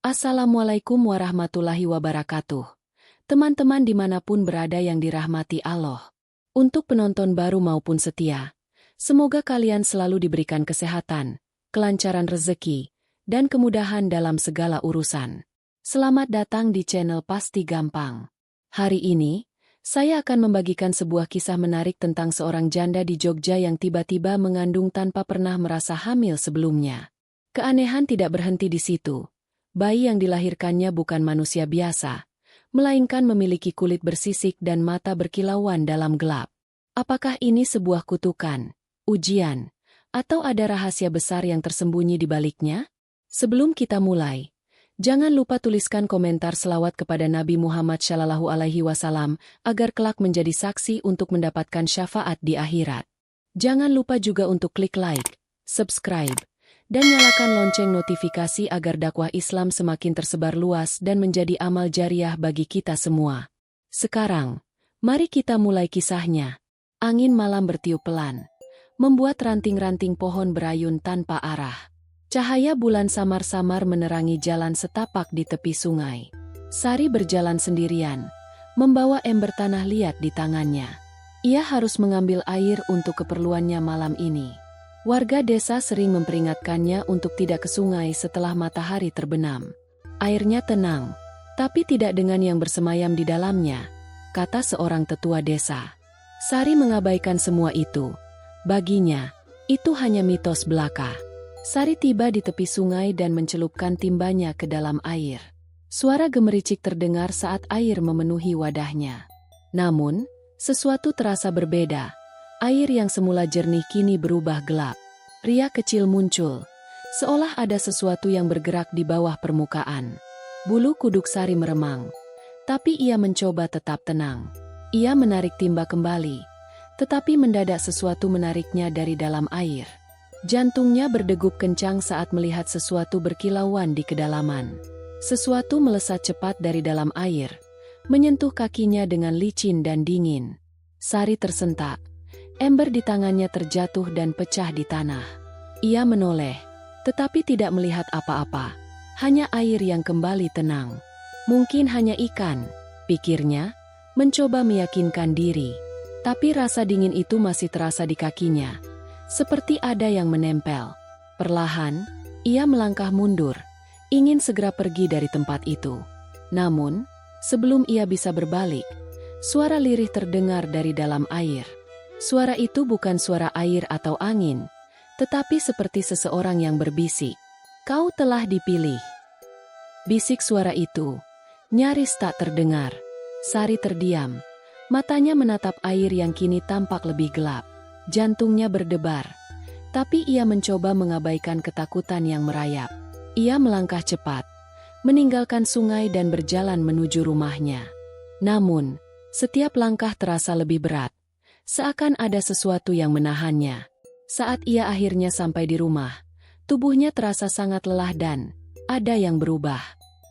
Assalamualaikum warahmatullahi wabarakatuh. Teman-teman dimanapun berada yang dirahmati Allah. Untuk penonton baru maupun setia, semoga kalian selalu diberikan kesehatan, kelancaran rezeki, dan kemudahan dalam segala urusan. Selamat datang di channel Pasti Gampang. Hari ini, saya akan membagikan sebuah kisah menarik tentang seorang janda di Jogja yang tiba-tiba mengandung tanpa pernah merasa hamil sebelumnya. Keanehan tidak berhenti di situ. Bayi yang dilahirkannya bukan manusia biasa, melainkan memiliki kulit bersisik dan mata berkilauan dalam gelap. Apakah ini sebuah kutukan, ujian, atau ada rahasia besar yang tersembunyi di baliknya? Sebelum kita mulai, jangan lupa tuliskan komentar selawat kepada Nabi Muhammad SAW agar kelak menjadi saksi untuk mendapatkan syafaat di akhirat. Jangan lupa juga untuk klik like, subscribe, dan nyalakan lonceng notifikasi agar dakwah Islam semakin tersebar luas dan menjadi amal jariah bagi kita semua. Sekarang, mari kita mulai kisahnya. Angin malam bertiup pelan, membuat ranting-ranting pohon berayun tanpa arah. Cahaya bulan samar-samar menerangi jalan setapak di tepi sungai. Sari berjalan sendirian, membawa ember tanah liat di tangannya. Ia harus mengambil air untuk keperluannya malam ini. Warga desa sering memperingatkannya untuk tidak ke sungai setelah matahari terbenam. Airnya tenang, tapi tidak dengan yang bersemayam di dalamnya, kata seorang tetua desa. Sari mengabaikan semua itu. Baginya, itu hanya mitos belaka. Sari tiba di tepi sungai dan mencelupkan timbanya ke dalam air. Suara gemericik terdengar saat air memenuhi wadahnya. Namun, sesuatu terasa berbeda. Air yang semula jernih kini berubah gelap. Riak kecil muncul, seolah ada sesuatu yang bergerak di bawah permukaan. Bulu kuduk Sari meremang, tapi ia mencoba tetap tenang. Ia menarik timba kembali, tetapi mendadak sesuatu menariknya dari dalam air. Jantungnya berdegup kencang saat melihat sesuatu berkilauan di kedalaman. Sesuatu melesat cepat dari dalam air, menyentuh kakinya dengan licin dan dingin. Sari tersentak. Ember di tangannya terjatuh dan pecah di tanah. Ia menoleh, tetapi tidak melihat apa-apa. Hanya air yang kembali tenang. Mungkin hanya ikan, pikirnya, mencoba meyakinkan diri. Tapi rasa dingin itu masih terasa di kakinya. Seperti ada yang menempel. Perlahan, ia melangkah mundur, ingin segera pergi dari tempat itu. Namun, sebelum ia bisa berbalik, suara lirih terdengar dari dalam air. Suara itu bukan suara air atau angin, tetapi seperti seseorang yang berbisik. Kau telah dipilih. Bisik suara itu, nyaris tak terdengar. Sari terdiam, matanya menatap air yang kini tampak lebih gelap. Jantungnya berdebar, tapi ia mencoba mengabaikan ketakutan yang merayap. Ia melangkah cepat, meninggalkan sungai dan berjalan menuju rumahnya. Namun, setiap langkah terasa lebih berat. Seakan ada sesuatu yang menahannya. Saat ia akhirnya sampai di rumah, tubuhnya terasa sangat lelah dan ada yang berubah.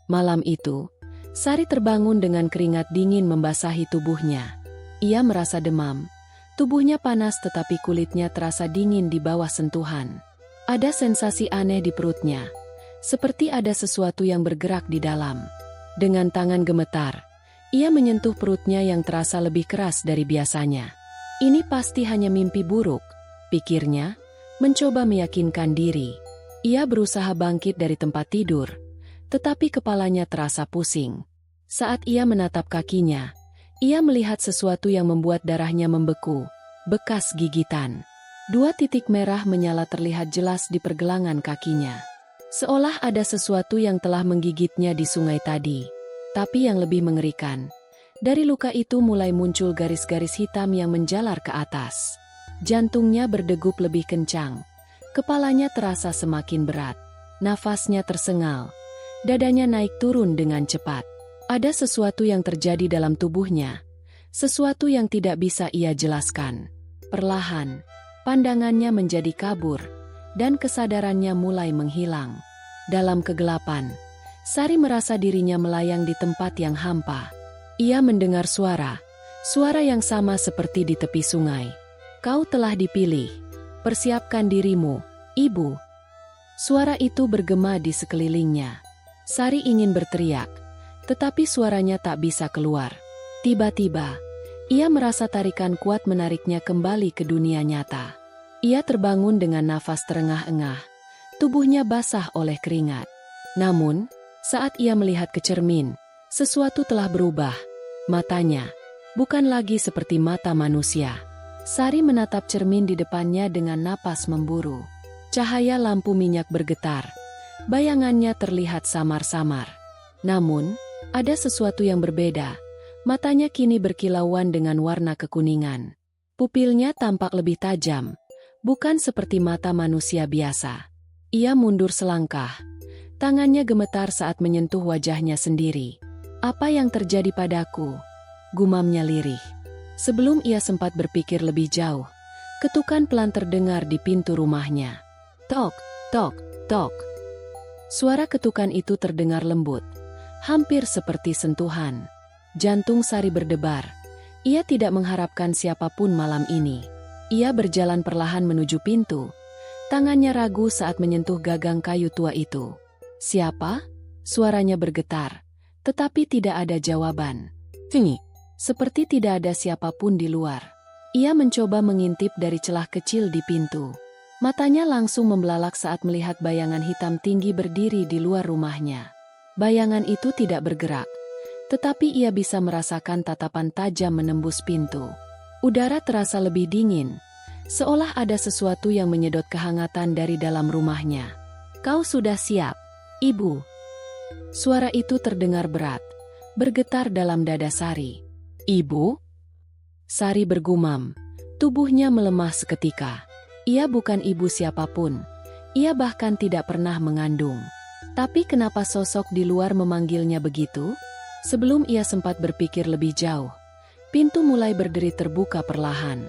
Malam itu, Sari terbangun dengan keringat dingin membasahi tubuhnya. Ia merasa demam. Tubuhnya panas tetapi kulitnya terasa dingin di bawah sentuhan. Ada sensasi aneh di perutnya, seperti ada sesuatu yang bergerak di dalam. Dengan tangan gemetar, ia menyentuh perutnya yang terasa lebih keras dari biasanya. Ini pasti hanya mimpi buruk, pikirnya, mencoba meyakinkan diri. Ia berusaha bangkit dari tempat tidur, tetapi kepalanya terasa pusing. Saat ia menatap kakinya, ia melihat sesuatu yang membuat darahnya membeku, bekas gigitan. 2 titik merah menyala terlihat jelas di pergelangan kakinya. Seolah ada sesuatu yang telah menggigitnya di sungai tadi. Tapi yang lebih mengerikan, dari luka itu mulai muncul garis-garis hitam yang menjalar ke atas. Jantungnya berdegup lebih kencang. Kepalanya terasa semakin berat. Nafasnya tersengal. Dadanya naik turun dengan cepat. Ada sesuatu yang terjadi dalam tubuhnya. Sesuatu yang tidak bisa ia jelaskan. Perlahan, pandangannya menjadi kabur, dan kesadarannya mulai menghilang. Dalam kegelapan, Sari merasa dirinya melayang di tempat yang hampa. Ia mendengar suara yang sama seperti di tepi sungai. Kau telah dipilih. Persiapkan dirimu, ibu. Suara itu bergema di sekelilingnya. Sari ingin berteriak, tetapi suaranya tak bisa keluar. Tiba-tiba, ia merasa tarikan kuat menariknya kembali ke dunia nyata. Ia terbangun dengan nafas terengah-engah, tubuhnya basah oleh keringat. Namun, saat ia melihat ke cermin, sesuatu telah berubah. Matanya bukan lagi seperti mata manusia. Sari menatap cermin di depannya dengan napas memburu. Cahaya lampu minyak bergetar. Bayangannya terlihat samar-samar. Namun, ada sesuatu yang berbeda. Matanya kini berkilauan dengan warna kekuningan. Pupilnya tampak lebih tajam, bukan seperti mata manusia biasa. Ia mundur selangkah. Tangannya gemetar saat menyentuh wajahnya sendiri. "Apa yang terjadi padaku?" gumamnya lirih. Sebelum ia sempat berpikir lebih jauh, ketukan pelan terdengar di pintu rumahnya. Tok, tok, tok. Suara ketukan itu terdengar lembut, hampir seperti sentuhan. Jantung Sari berdebar. Ia tidak mengharapkan siapapun malam ini. Ia berjalan perlahan menuju pintu. Tangannya ragu saat menyentuh gagang kayu tua itu. "Siapa?" Suaranya bergetar, tetapi tidak ada jawaban. "Tingi." Seperti tidak ada siapapun di luar. Ia mencoba mengintip dari celah kecil di pintu. Matanya langsung membelalak saat melihat bayangan hitam tinggi berdiri di luar rumahnya. Bayangan itu tidak bergerak, tetapi ia bisa merasakan tatapan tajam menembus pintu. Udara terasa lebih dingin, seolah ada sesuatu yang menyedot kehangatan dari dalam rumahnya. "Kau sudah siap, Ibu?" Suara itu terdengar berat, bergetar dalam dada Sari. "Ibu?" Sari bergumam, tubuhnya melemah seketika. Ia bukan ibu siapapun, ia bahkan tidak pernah mengandung. Tapi kenapa sosok di luar memanggilnya begitu? Sebelum ia sempat berpikir lebih jauh, pintu mulai berderi terbuka perlahan.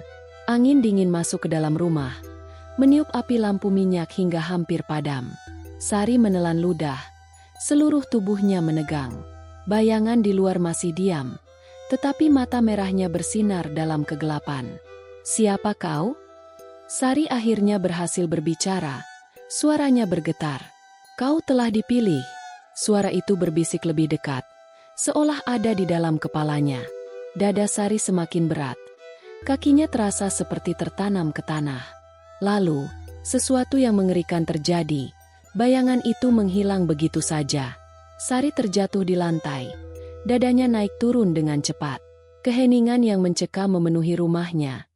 Angin dingin masuk ke dalam rumah, meniup api lampu minyak hingga hampir padam. Sari menelan ludah, seluruh tubuhnya menegang. Bayangan di luar masih diam, tetapi mata merahnya bersinar dalam kegelapan. "Siapa kau?" Sari akhirnya berhasil berbicara. Suaranya bergetar. "Kau telah dipilih." Suara itu berbisik lebih dekat, seolah ada di dalam kepalanya. Dada Sari semakin berat. Kakinya terasa seperti tertanam ke tanah. Lalu, sesuatu yang mengerikan terjadi. Bayangan itu menghilang begitu saja. Sari terjatuh di lantai. Dadanya naik turun dengan cepat. Keheningan yang mencekam memenuhi rumahnya.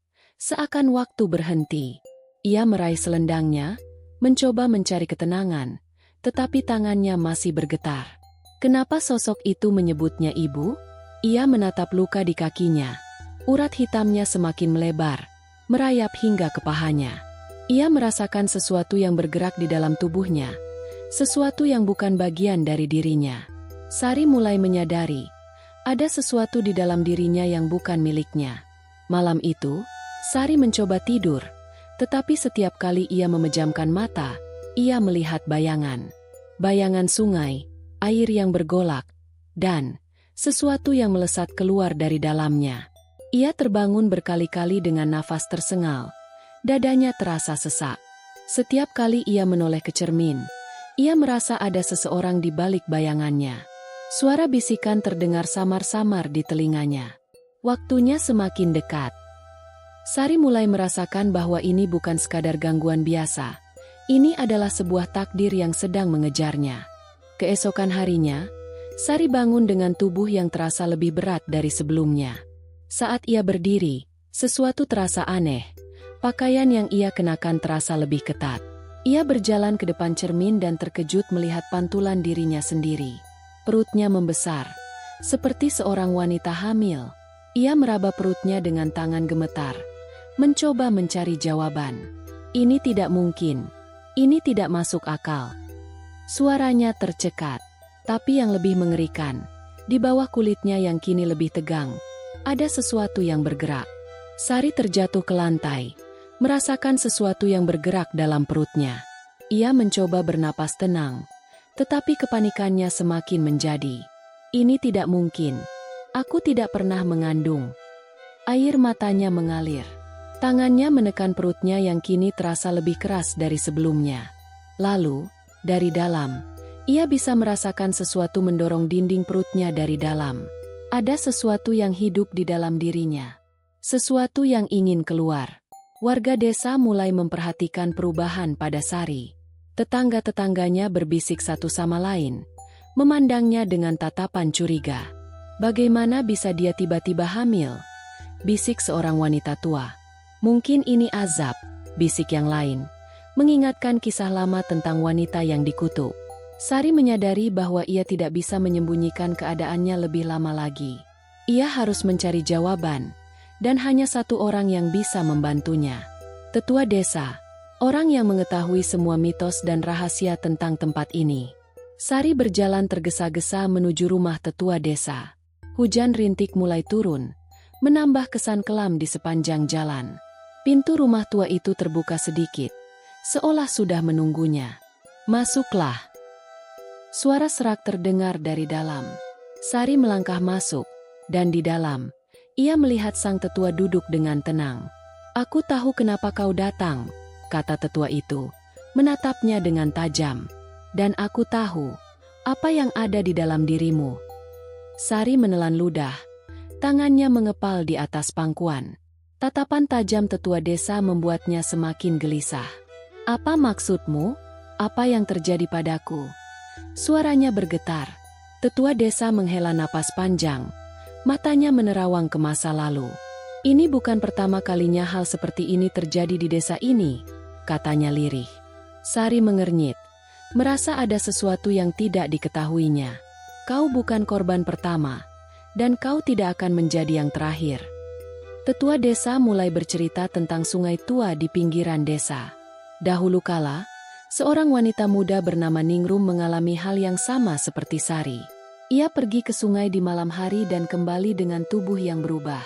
Seakan waktu berhenti. Ia meraih selendangnya, mencoba mencari ketenangan, tetapi tangannya masih bergetar. Kenapa sosok itu menyebutnya ibu? Ia menatap luka di kakinya. Urat hitamnya semakin melebar, merayap hingga ke pahanya. Ia merasakan sesuatu yang bergerak di dalam tubuhnya, sesuatu yang bukan bagian dari dirinya. Sari mulai menyadari, ada sesuatu di dalam dirinya yang bukan miliknya. Malam itu, Sari mencoba tidur, tetapi setiap kali ia memejamkan mata, ia melihat bayangan. Bayangan sungai, air yang bergolak, dan sesuatu yang melesat keluar dari dalamnya. Ia terbangun berkali-kali dengan nafas tersengal. Dadanya terasa sesak. Setiap kali ia menoleh ke cermin, ia merasa ada seseorang di balik bayangannya. Suara bisikan terdengar samar-samar di telinganya. Waktunya semakin dekat. Sari mulai merasakan bahwa ini bukan sekadar gangguan biasa. Ini adalah sebuah takdir yang sedang mengejarnya. Keesokan harinya, Sari bangun dengan tubuh yang terasa lebih berat dari sebelumnya. Saat ia berdiri, sesuatu terasa aneh. Pakaian yang ia kenakan terasa lebih ketat. Ia berjalan ke depan cermin dan terkejut melihat pantulan dirinya sendiri. Perutnya membesar, seperti seorang wanita hamil. Ia meraba perutnya dengan tangan gemetar, mencoba mencari jawaban. Ini tidak mungkin. Ini tidak masuk akal. Suaranya tercekat, tapi yang lebih mengerikan, di bawah kulitnya yang kini lebih tegang, ada sesuatu yang bergerak. Sari terjatuh ke lantai, merasakan sesuatu yang bergerak dalam perutnya. Ia mencoba bernapas tenang, tetapi kepanikannya semakin menjadi. Ini tidak mungkin. Aku tidak pernah mengandung. Air matanya mengalir. Tangannya menekan perutnya yang kini terasa lebih keras dari sebelumnya. Lalu, dari dalam, Ia bisa merasakan sesuatu mendorong dinding perutnya dari dalam. Ada sesuatu yang hidup di dalam dirinya. Sesuatu yang ingin keluar. Warga desa mulai memperhatikan perubahan pada Sari. Tetangga-tetangganya berbisik satu sama lain, memandangnya dengan tatapan curiga. Bagaimana bisa dia tiba-tiba hamil? Bisik seorang wanita tua. Mungkin ini azab, bisik yang lain, mengingatkan kisah lama tentang wanita yang dikutuk. Sari menyadari bahwa ia tidak bisa menyembunyikan keadaannya lebih lama lagi. Ia harus mencari jawaban, dan hanya satu orang yang bisa membantunya. Tetua desa, orang yang mengetahui semua mitos dan rahasia tentang tempat ini. Sari berjalan tergesa-gesa menuju rumah tetua desa. Hujan rintik mulai turun, menambah kesan kelam di sepanjang jalan. Pintu rumah tua itu terbuka sedikit, seolah sudah menunggunya. "Masuklah." Suara serak terdengar dari dalam. Sari melangkah masuk, dan di dalam, ia melihat sang tetua duduk dengan tenang. "Aku tahu kenapa kau datang," kata tetua itu, menatapnya dengan tajam. "Dan aku tahu apa yang ada di dalam dirimu." Sari menelan ludah, tangannya mengepal di atas pangkuan. Tatapan tajam tetua desa membuatnya semakin gelisah. "Apa maksudmu? Apa yang terjadi padaku?" Suaranya bergetar. Tetua desa menghela napas panjang, matanya menerawang ke masa lalu. "Ini bukan pertama kalinya hal seperti ini terjadi di desa ini," katanya lirih. Sari mengernyit, merasa ada sesuatu yang tidak diketahuinya. "Kau bukan korban pertama, dan kau tidak akan menjadi yang terakhir." Tetua desa mulai bercerita tentang sungai tua di pinggiran desa. Dahulu kala, seorang wanita muda bernama Ningrum mengalami hal yang sama seperti Sari. Ia pergi ke sungai di malam hari dan kembali dengan tubuh yang berubah.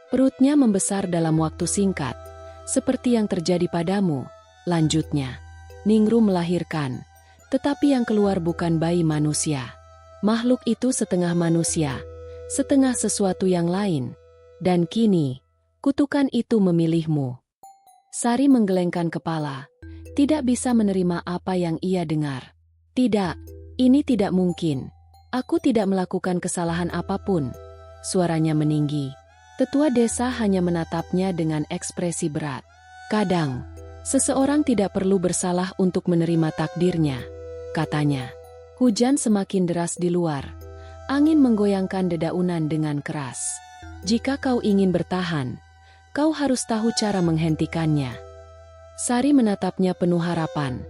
Perutnya membesar dalam waktu singkat, seperti yang terjadi padamu, lanjutnya. Ningrum melahirkan, tetapi yang keluar bukan bayi manusia. Makhluk itu setengah manusia, setengah sesuatu yang lain. Dan kini, kutukan itu memilihmu. Sari menggelengkan kepala, tidak bisa menerima apa yang ia dengar. "Tidak, ini tidak mungkin. Aku tidak melakukan kesalahan apapun." Suaranya meninggi. Tetua desa hanya menatapnya dengan ekspresi berat. "Kadang, seseorang tidak perlu bersalah untuk menerima takdirnya," katanya. Hujan semakin deras di luar. Angin menggoyangkan dedaunan dengan keras. "Jika kau ingin bertahan, kau harus tahu cara menghentikannya." Sari menatapnya penuh harapan,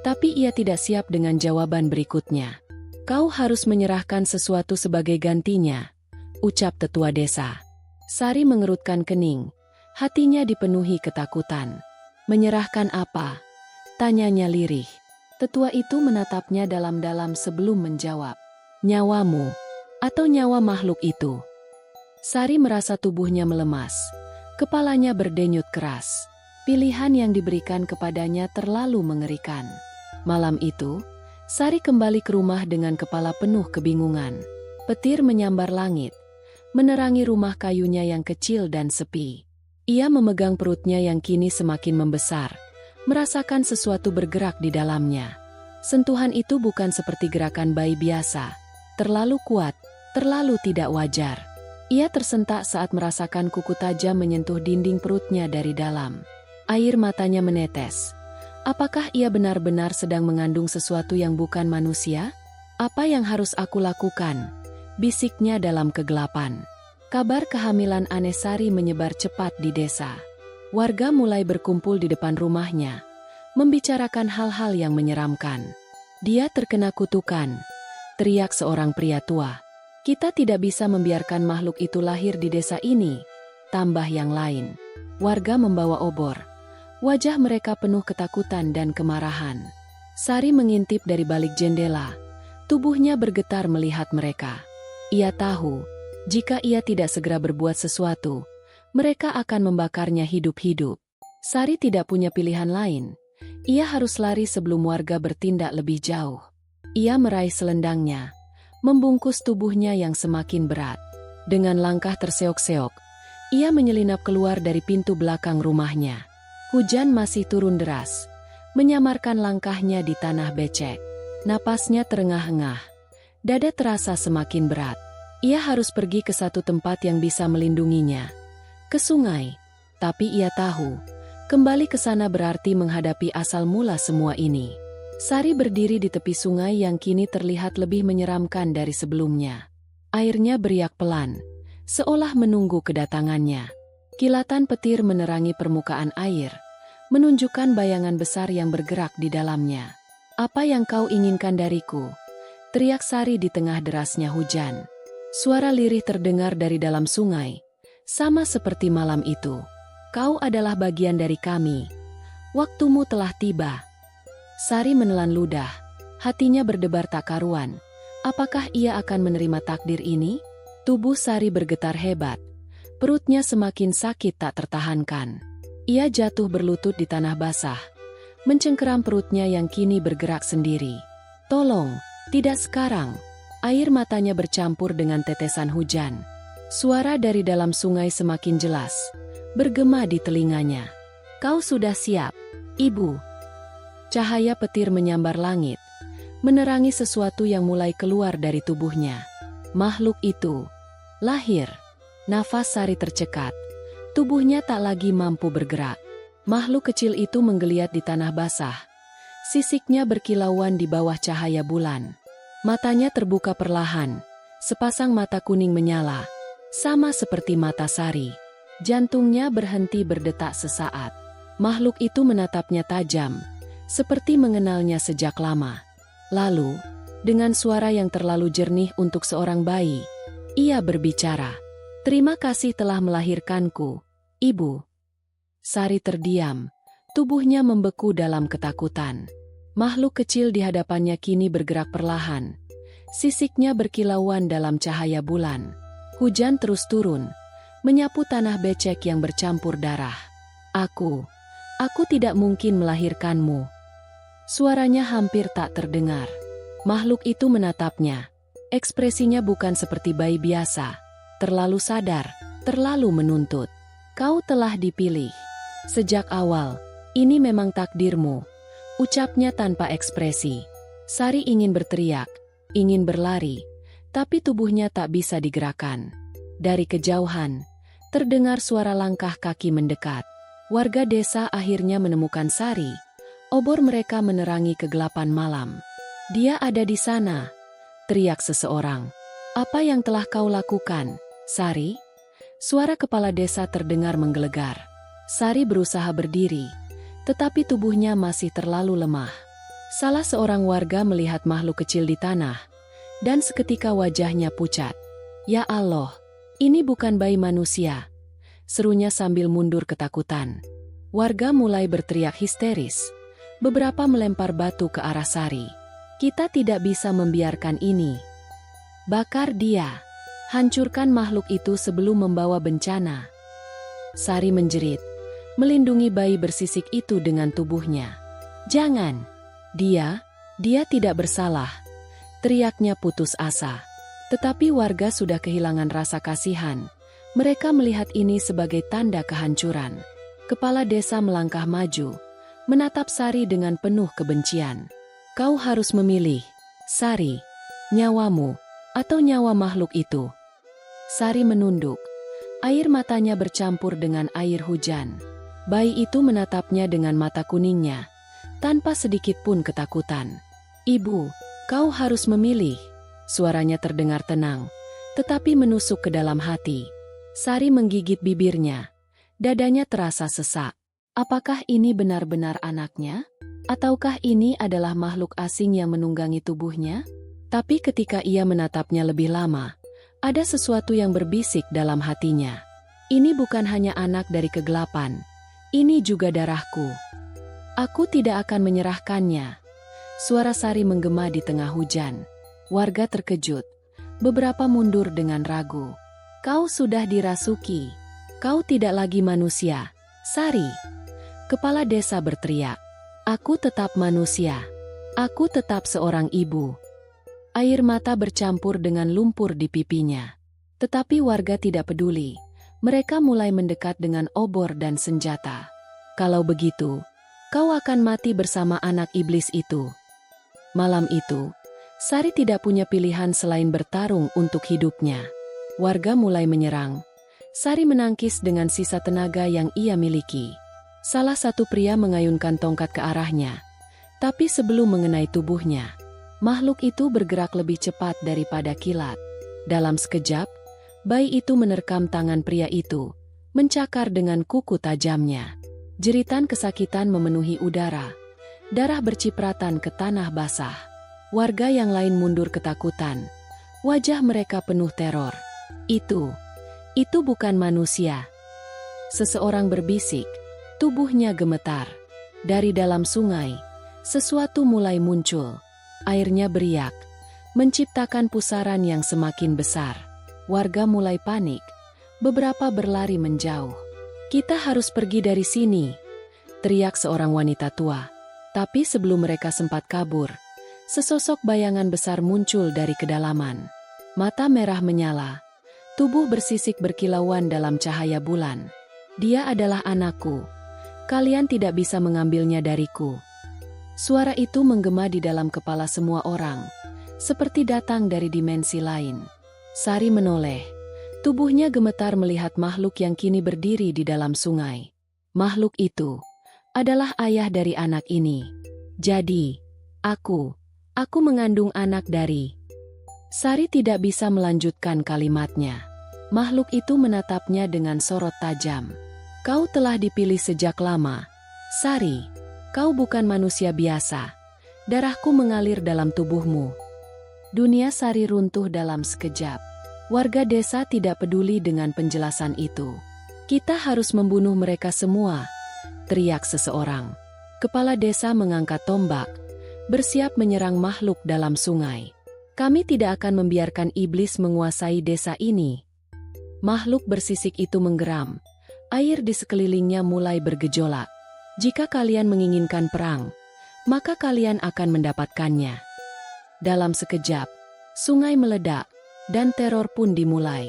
tapi ia tidak siap dengan jawaban berikutnya. "Kau harus menyerahkan sesuatu sebagai gantinya," ucap tetua desa. Sari mengerutkan kening, hatinya dipenuhi ketakutan. "Menyerahkan apa?" tanyanya lirih. Tetua itu menatapnya dalam-dalam sebelum menjawab. "Nyawamu, atau nyawa makhluk itu." Sari merasa tubuhnya melemas. Kepalanya berdenyut keras. Pilihan yang diberikan kepadanya terlalu mengerikan. Malam itu, Sari kembali ke rumah dengan kepala penuh kebingungan. Petir menyambar langit, menerangi rumah kayunya yang kecil dan sepi. Ia memegang perutnya yang kini semakin membesar, merasakan sesuatu bergerak di dalamnya. Sentuhan itu bukan seperti gerakan bayi biasa, terlalu kuat, terlalu tidak wajar. Ia tersentak saat merasakan kuku tajam menyentuh dinding perutnya dari dalam. Air matanya menetes. Apakah ia benar-benar sedang mengandung sesuatu yang bukan manusia? "Apa yang harus aku lakukan?" bisiknya dalam kegelapan. Kabar kehamilan aneh Sari menyebar cepat di desa. Warga mulai berkumpul di depan rumahnya, membicarakan hal-hal yang menyeramkan. "Dia terkena kutukan," teriak seorang pria tua. "Kita tidak bisa membiarkan makhluk itu lahir di desa ini," tambah yang lain. Warga membawa obor. Wajah mereka penuh ketakutan dan kemarahan. Sari mengintip dari balik jendela. Tubuhnya bergetar melihat mereka. Ia tahu, jika ia tidak segera berbuat sesuatu, mereka akan membakarnya hidup-hidup. Sari tidak punya pilihan lain. Ia harus lari sebelum warga bertindak lebih jauh. Ia meraih selendangnya, membungkus tubuhnya yang semakin berat. Dengan langkah terseok-seok, ia menyelinap keluar dari pintu belakang rumahnya. Hujan masih turun deras, menyamarkan langkahnya di tanah becek. Napasnya terengah-engah. Dada terasa semakin berat. Ia harus pergi ke satu tempat yang bisa melindunginya. Ke sungai. Tapi ia tahu, kembali ke sana berarti menghadapi asal mula semua ini. Sari berdiri di tepi sungai yang kini terlihat lebih menyeramkan dari sebelumnya. Airnya beriak pelan, seolah menunggu kedatangannya. Kilatan petir menerangi permukaan air, menunjukkan bayangan besar yang bergerak di dalamnya. "Apa yang kau inginkan dariku?" teriak Sari di tengah derasnya hujan. Suara lirih terdengar dari dalam sungai, sama seperti malam itu. "Kau adalah bagian dari kami. Waktumu telah tiba." Sari menelan ludah, hatinya berdebar tak karuan. Apakah ia akan menerima takdir ini? Tubuh Sari bergetar hebat, perutnya semakin sakit tak tertahankan. Ia jatuh berlutut di tanah basah, mencengkeram perutnya yang kini bergerak sendiri. "Tolong, tidak sekarang." Air matanya bercampur dengan tetesan hujan. Suara dari dalam sungai semakin jelas, bergema di telinganya. "Kau sudah siap, Ibu." Cahaya petir menyambar langit, menerangi sesuatu yang mulai keluar dari tubuhnya. Makhluk itu lahir. Nafas Sari tercekat. Tubuhnya tak lagi mampu bergerak. Makhluk kecil itu menggeliat di tanah basah. Sisiknya berkilauan di bawah cahaya bulan. Matanya terbuka perlahan, sepasang mata kuning menyala, sama seperti mata Sari. Jantungnya berhenti berdetak sesaat. Makhluk itu menatapnya tajam, seperti mengenalnya sejak lama. Lalu, dengan suara yang terlalu jernih untuk seorang bayi, ia berbicara. "Terima kasih telah melahirkanku, Ibu." Sari terdiam, tubuhnya membeku dalam ketakutan. Makhluk kecil di hadapannya kini bergerak perlahan. Sisiknya berkilauan dalam cahaya bulan. Hujan terus turun, menyapu tanah becek yang bercampur darah. Aku tidak mungkin melahirkanmu." Suaranya hampir tak terdengar. Makhluk itu menatapnya. Ekspresinya bukan seperti bayi biasa, terlalu sadar, terlalu menuntut. "Kau telah dipilih. Sejak awal, ini memang takdirmu." Ucapnya tanpa ekspresi. Sari ingin berteriak, ingin berlari, tapi tubuhnya tak bisa digerakkan. Dari kejauhan, terdengar suara langkah kaki mendekat. Warga desa akhirnya menemukan Sari. Obor mereka menerangi kegelapan malam. "Dia ada di sana," teriak seseorang. "Apa yang telah kau lakukan, Sari?" Suara kepala desa terdengar menggelegar. Sari berusaha berdiri, tetapi tubuhnya masih terlalu lemah. Salah seorang warga melihat makhluk kecil di tanah, dan seketika wajahnya pucat. "Ya Allah, ini bukan bayi manusia," serunya sambil mundur ketakutan. Warga mulai berteriak histeris. Beberapa melempar batu ke arah Sari. "Kita tidak bisa membiarkan ini. Bakar dia. Hancurkan makhluk itu sebelum membawa bencana." Sari menjerit, melindungi bayi bersisik itu dengan tubuhnya. "Jangan! Dia tidak bersalah," teriaknya putus asa. Tetapi warga sudah kehilangan rasa kasihan. Mereka melihat ini sebagai tanda kehancuran. Kepala desa melangkah maju, menatap Sari dengan penuh kebencian. "Kau harus memilih, Sari, nyawamu atau nyawa makhluk itu." Sari menunduk. Air matanya bercampur dengan air hujan. Bayi itu menatapnya dengan mata kuningnya, tanpa sedikit pun ketakutan. "Ibu, kau harus memilih." Suaranya terdengar tenang, tetapi menusuk ke dalam hati. Sari menggigit bibirnya. Dadanya terasa sesak. Apakah ini benar-benar anaknya? Ataukah ini adalah makhluk asing yang menunggangi tubuhnya? Tapi ketika ia menatapnya lebih lama, ada sesuatu yang berbisik dalam hatinya. "Ini bukan hanya anak dari kegelapan. Ini juga darahku. Aku tidak akan menyerahkannya." Suara Sari menggema di tengah hujan. Warga terkejut. Beberapa mundur dengan ragu. "Kau sudah dirasuki. Kau tidak lagi manusia, Sari." Kepala desa berteriak. "Aku tetap manusia. Aku tetap seorang ibu." Air mata bercampur dengan lumpur di pipinya. Tetapi warga tidak peduli. Mereka mulai mendekat dengan obor dan senjata. "Kalau begitu, kau akan mati bersama anak iblis itu." Malam itu, Sari tidak punya pilihan selain bertarung untuk hidupnya. Warga mulai menyerang. Sari menangkis dengan sisa tenaga yang ia miliki. Salah satu pria mengayunkan tongkat ke arahnya. Tapi sebelum mengenai tubuhnya, makhluk itu bergerak lebih cepat daripada kilat. Dalam sekejap, bayi itu menerkam tangan pria itu, mencakar dengan kuku tajamnya. Jeritan kesakitan memenuhi udara. Darah bercipratan ke tanah basah. Warga yang lain mundur ketakutan. Wajah mereka penuh teror. Itu bukan manusia. Seseorang berbisik. Tubuhnya gemetar. Dari dalam sungai, sesuatu mulai muncul. Airnya beriak, menciptakan pusaran yang semakin besar. Warga mulai panik. Beberapa berlari menjauh. "Kita harus pergi dari sini," teriak seorang wanita tua. Tapi sebelum mereka sempat kabur, sesosok bayangan besar muncul dari kedalaman. Mata merah menyala, tubuh bersisik berkilauan dalam cahaya bulan. "Dia adalah anakku. Kalian tidak bisa mengambilnya dariku." Suara itu menggema di dalam kepala semua orang, seperti datang dari dimensi lain. Sari menoleh. Tubuhnya gemetar melihat makhluk yang kini berdiri di dalam sungai. Makhluk itu adalah ayah dari anak ini. "Jadi, aku mengandung anak dari..." Sari tidak bisa melanjutkan kalimatnya. Makhluk itu menatapnya dengan sorot tajam. "Kau telah dipilih sejak lama. Sari, kau bukan manusia biasa. Darahku mengalir dalam tubuhmu." Dunia Sari runtuh dalam sekejap. Warga desa tidak peduli dengan penjelasan itu. "Kita harus membunuh mereka semua," teriak seseorang. Kepala desa mengangkat tombak, bersiap menyerang makhluk dalam sungai. "Kami tidak akan membiarkan iblis menguasai desa ini." Makhluk bersisik itu menggeram. Air di sekelilingnya mulai bergejolak. "Jika kalian menginginkan perang, maka kalian akan mendapatkannya." Dalam sekejap, sungai meledak, dan teror pun dimulai.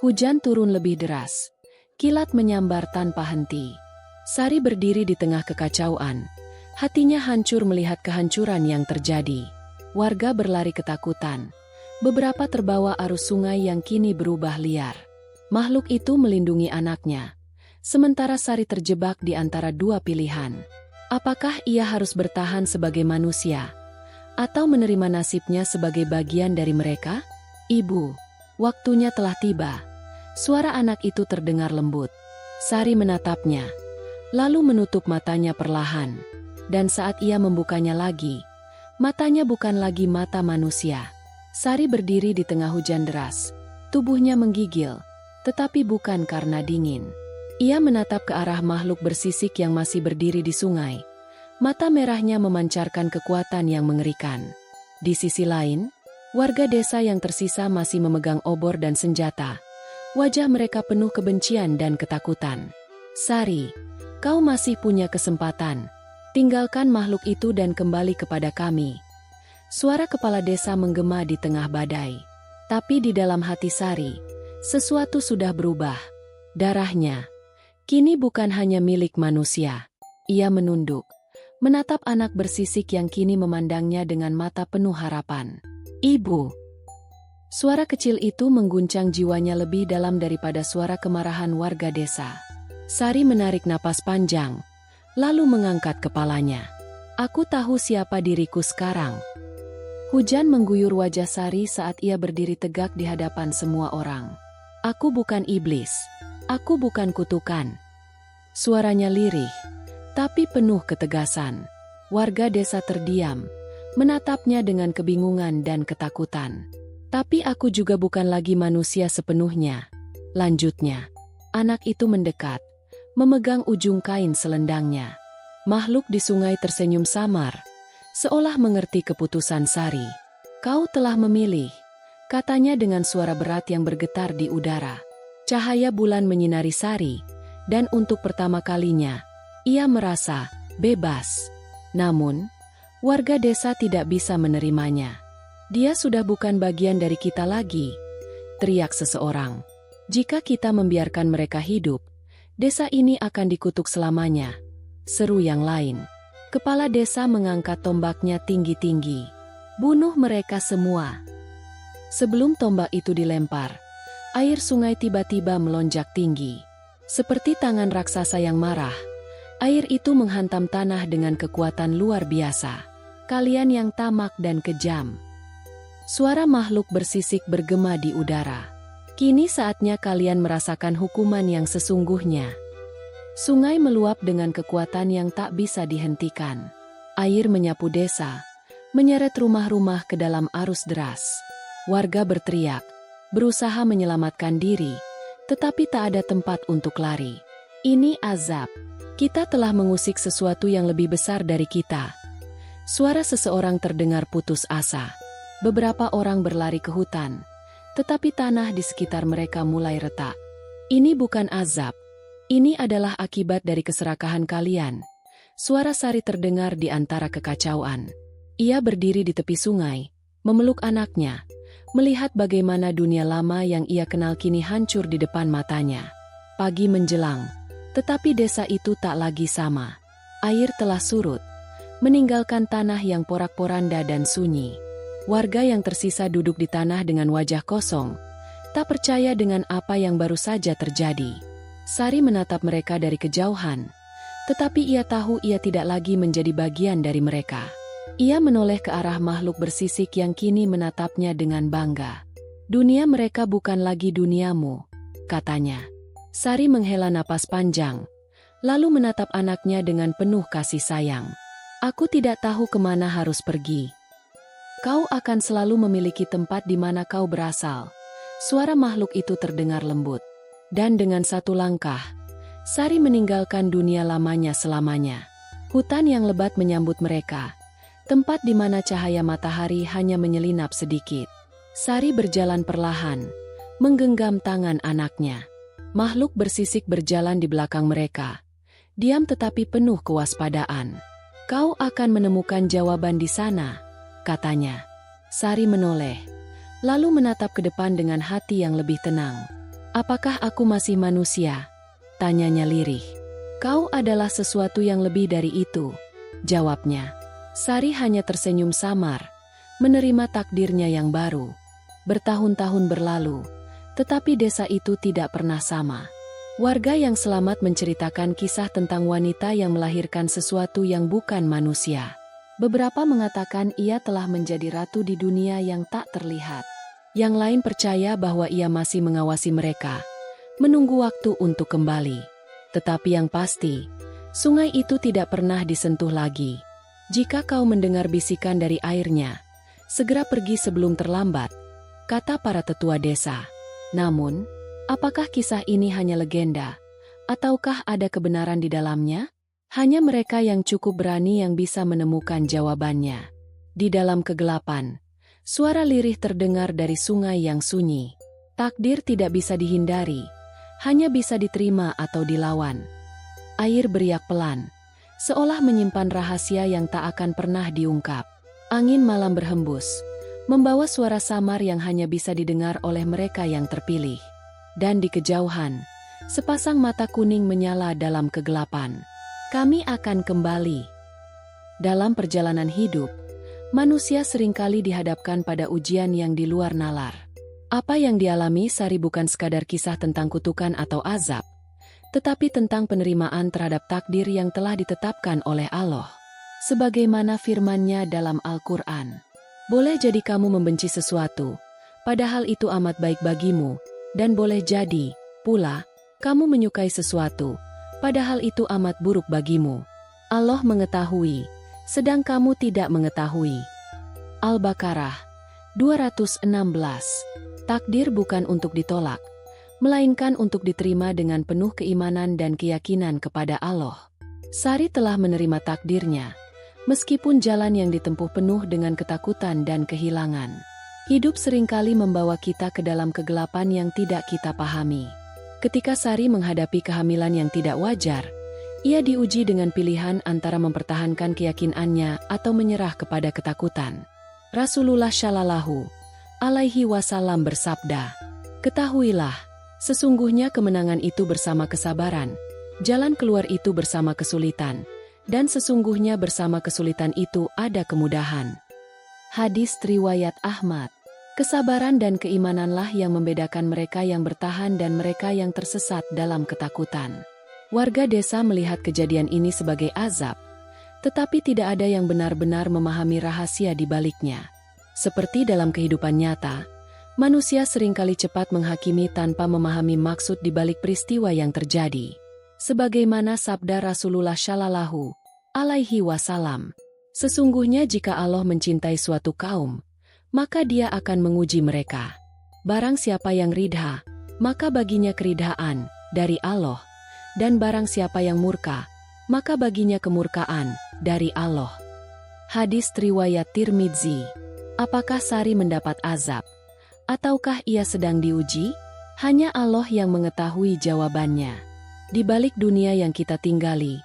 Hujan turun lebih deras. Kilat menyambar tanpa henti. Sari berdiri di tengah kekacauan. Hatinya hancur melihat kehancuran yang terjadi. Warga berlari ketakutan. Beberapa terbawa arus sungai yang kini berubah liar. Makhluk itu melindungi anaknya. Sementara Sari terjebak di antara dua pilihan. Apakah ia harus bertahan sebagai manusia, atau menerima nasibnya sebagai bagian dari mereka? "Ibu, waktunya telah tiba." Suara anak itu terdengar lembut. Sari menatapnya, lalu menutup matanya perlahan. Dan saat ia membukanya lagi, matanya bukan lagi mata manusia. Sari berdiri di tengah hujan deras. Tubuhnya menggigil, tetapi bukan karena dingin. Ia menatap ke arah makhluk bersisik yang masih berdiri di sungai. Mata merahnya memancarkan kekuatan yang mengerikan. Di sisi lain, warga desa yang tersisa masih memegang obor dan senjata. Wajah mereka penuh kebencian dan ketakutan. "Sari, kau masih punya kesempatan. Tinggalkan makhluk itu dan kembali kepada kami." Suara kepala desa menggema di tengah badai. Tapi di dalam hati Sari, sesuatu sudah berubah. Darahnya kini bukan hanya milik manusia. Ia menunduk, menatap anak bersisik yang kini memandangnya dengan mata penuh harapan. "Ibu." Suara kecil itu mengguncang jiwanya lebih dalam daripada suara kemarahan warga desa. Sari menarik napas panjang, lalu mengangkat kepalanya. "Aku tahu siapa diriku sekarang." Hujan mengguyur wajah Sari saat ia berdiri tegak di hadapan semua orang. "Aku bukan iblis. Aku bukan kutukan." Suaranya lirih, tapi penuh ketegasan. Warga desa terdiam, menatapnya dengan kebingungan dan ketakutan. "Tapi aku juga bukan lagi manusia sepenuhnya," lanjutnya. Anak itu mendekat, memegang ujung kain selendangnya. Makhluk di sungai tersenyum samar, seolah mengerti keputusan Sari. "Kau telah memilih," katanya dengan suara berat yang bergetar di udara. Cahaya bulan menyinari Sari, dan untuk pertama kalinya, ia merasa bebas. Namun, warga desa tidak bisa menerimanya. "Dia sudah bukan bagian dari kita lagi," teriak seseorang. "Jika kita membiarkan mereka hidup, desa ini akan dikutuk selamanya," seru yang lain. Kepala desa mengangkat tombaknya tinggi-tinggi. Bunuh mereka semua. Sebelum tombak itu dilempar, air sungai tiba-tiba melonjak tinggi. Seperti tangan raksasa yang marah, air itu menghantam tanah dengan kekuatan luar biasa. Kalian yang tamak dan kejam. Suara makhluk bersisik bergema di udara. Kini saatnya kalian merasakan hukuman yang sesungguhnya. Sungai meluap dengan kekuatan yang tak bisa dihentikan. Air menyapu desa, menyeret rumah-rumah ke dalam arus deras. Warga berteriak, berusaha menyelamatkan diri, tetapi tak ada tempat untuk lari. Ini azab. Kita telah mengusik sesuatu yang lebih besar dari kita. Suara seseorang terdengar putus asa. Beberapa orang berlari ke hutan, tetapi tanah di sekitar mereka mulai retak. Ini bukan azab. Ini adalah akibat dari keserakahan kalian. Suara Sari terdengar di antara kekacauan. Ia berdiri di tepi sungai, memeluk anaknya, melihat bagaimana dunia lama yang ia kenal kini hancur di depan matanya. Pagi menjelang, tetapi desa itu tak lagi sama. Air telah surut, meninggalkan tanah yang porak-poranda dan sunyi. Warga yang tersisa duduk di tanah dengan wajah kosong, tak percaya dengan apa yang baru saja terjadi. Sari menatap mereka dari kejauhan, tetapi ia tahu ia tidak lagi menjadi bagian dari mereka. Ia menoleh ke arah makhluk bersisik yang kini menatapnya dengan bangga. Dunia mereka bukan lagi duniamu, katanya. Sari menghela napas panjang, lalu menatap anaknya dengan penuh kasih sayang. Aku tidak tahu kemana harus pergi. Kau akan selalu memiliki tempat di mana kau berasal. Suara makhluk itu terdengar lembut. Dan dengan satu langkah, Sari meninggalkan dunia lamanya selamanya. Hutan yang lebat menyambut mereka. Tempat di mana cahaya matahari hanya menyelinap sedikit. Sari berjalan perlahan, menggenggam tangan anaknya. Makhluk bersisik berjalan di belakang mereka. Diam tetapi penuh kewaspadaan. Kau akan menemukan jawaban di sana, katanya. Sari menoleh, lalu menatap ke depan dengan hati yang lebih tenang. Apakah aku masih manusia? Tanyanya lirih. Kau adalah sesuatu yang lebih dari itu, jawabnya. Sari hanya tersenyum samar, menerima takdirnya yang baru. Bertahun-tahun berlalu, tetapi desa itu tidak pernah sama. Warga yang selamat menceritakan kisah tentang wanita yang melahirkan sesuatu yang bukan manusia. Beberapa mengatakan ia telah menjadi ratu di dunia yang tak terlihat. Yang lain percaya bahwa ia masih mengawasi mereka, menunggu waktu untuk kembali. Tetapi yang pasti, sungai itu tidak pernah disentuh lagi. Jika kau mendengar bisikan dari airnya, segera pergi sebelum terlambat, kata para tetua desa. Namun, apakah kisah ini hanya legenda? Ataukah ada kebenaran di dalamnya? Hanya mereka yang cukup berani yang bisa menemukan jawabannya. Di dalam kegelapan, suara lirih terdengar dari sungai yang sunyi. Takdir tidak bisa dihindari, hanya bisa diterima atau dilawan. Air beriak pelan, seolah menyimpan rahasia yang tak akan pernah diungkap. Angin malam berhembus, membawa suara samar yang hanya bisa didengar oleh mereka yang terpilih. Dan di kejauhan, sepasang mata kuning menyala dalam kegelapan. Kami akan kembali. Dalam perjalanan hidup, manusia seringkali dihadapkan pada ujian yang di luar nalar. Apa yang dialami Sari bukan sekadar kisah tentang kutukan atau azab, tetapi tentang penerimaan terhadap takdir yang telah ditetapkan oleh Allah. Sebagaimana firman-Nya dalam Al-Quran. Boleh jadi kamu membenci sesuatu, padahal itu amat baik bagimu, dan boleh jadi, pula, kamu menyukai sesuatu, padahal itu amat buruk bagimu. Allah mengetahui, sedang kamu tidak mengetahui. Al-Baqarah 216. Takdir bukan untuk ditolak, melainkan untuk diterima dengan penuh keimanan dan keyakinan kepada Allah. Sari telah menerima takdirnya, meskipun jalan yang ditempuh penuh dengan ketakutan dan kehilangan. Hidup seringkali membawa kita ke dalam kegelapan yang tidak kita pahami. Ketika Sari menghadapi kehamilan yang tidak wajar, ia diuji dengan pilihan antara mempertahankan keyakinannya atau menyerah kepada ketakutan. Rasulullah Shallallahu Alaihi Wasallam bersabda, "Ketahuilah, sesungguhnya kemenangan itu bersama kesabaran, jalan keluar itu bersama kesulitan, dan sesungguhnya bersama kesulitan itu ada kemudahan." Hadis riwayat Ahmad. Kesabaran dan keimananlah yang membedakan mereka yang bertahan dan mereka yang tersesat dalam ketakutan. Warga desa melihat kejadian ini sebagai azab, tetapi tidak ada yang benar-benar memahami rahasia di baliknya. Seperti dalam kehidupan nyata, manusia seringkali cepat menghakimi tanpa memahami maksud di balik peristiwa yang terjadi. Sebagaimana sabda Rasulullah Shallallahu Alaihi Wasallam, sesungguhnya jika Allah mencintai suatu kaum, maka Dia akan menguji mereka. Barang siapa yang ridha, maka baginya keridhaan dari Allah, dan barang siapa yang murka, maka baginya kemurkaan dari Allah. Hadis riwayat Tirmidzi. Apakah Sari mendapat azab? Ataukah ia sedang diuji? Hanya Allah yang mengetahui jawabannya. Di balik dunia yang kita tinggali,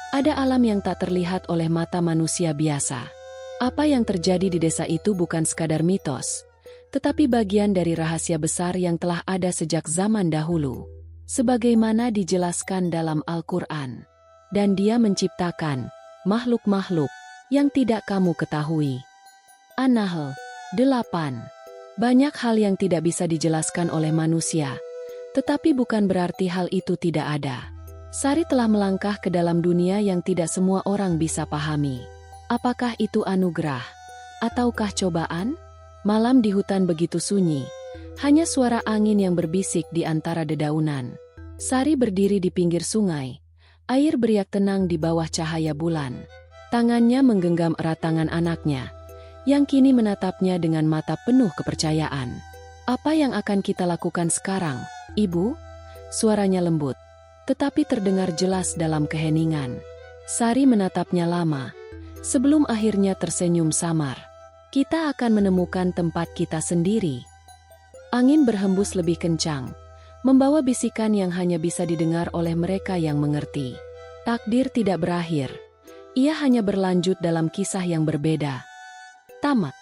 ada alam yang tak terlihat oleh mata manusia biasa. Apa yang terjadi di desa itu bukan sekadar mitos, tetapi bagian dari rahasia besar yang telah ada sejak zaman dahulu. Sebagaimana dijelaskan dalam Al-Quran. Dan Dia menciptakan makhluk-makhluk yang tidak kamu ketahui. An-Nahl 8. Banyak hal yang tidak bisa dijelaskan oleh manusia, tetapi bukan berarti hal itu tidak ada. Sari telah melangkah ke dalam dunia yang tidak semua orang bisa pahami. Apakah itu anugerah? Ataukah cobaan? Malam di hutan begitu sunyi. Hanya suara angin yang berbisik di antara dedaunan. Sari berdiri di pinggir sungai. Air beriak tenang di bawah cahaya bulan. Tangannya menggenggam erat tangan anaknya, yang kini menatapnya dengan mata penuh kepercayaan. Apa yang akan kita lakukan sekarang, Ibu? Suaranya lembut, tetapi terdengar jelas dalam keheningan. Sari menatapnya lama, sebelum akhirnya tersenyum samar. Kita akan menemukan tempat kita sendiri. Angin berhembus lebih kencang, membawa bisikan yang hanya bisa didengar oleh mereka yang mengerti. Takdir tidak berakhir. Ia hanya berlanjut dalam kisah yang berbeda. Tamat.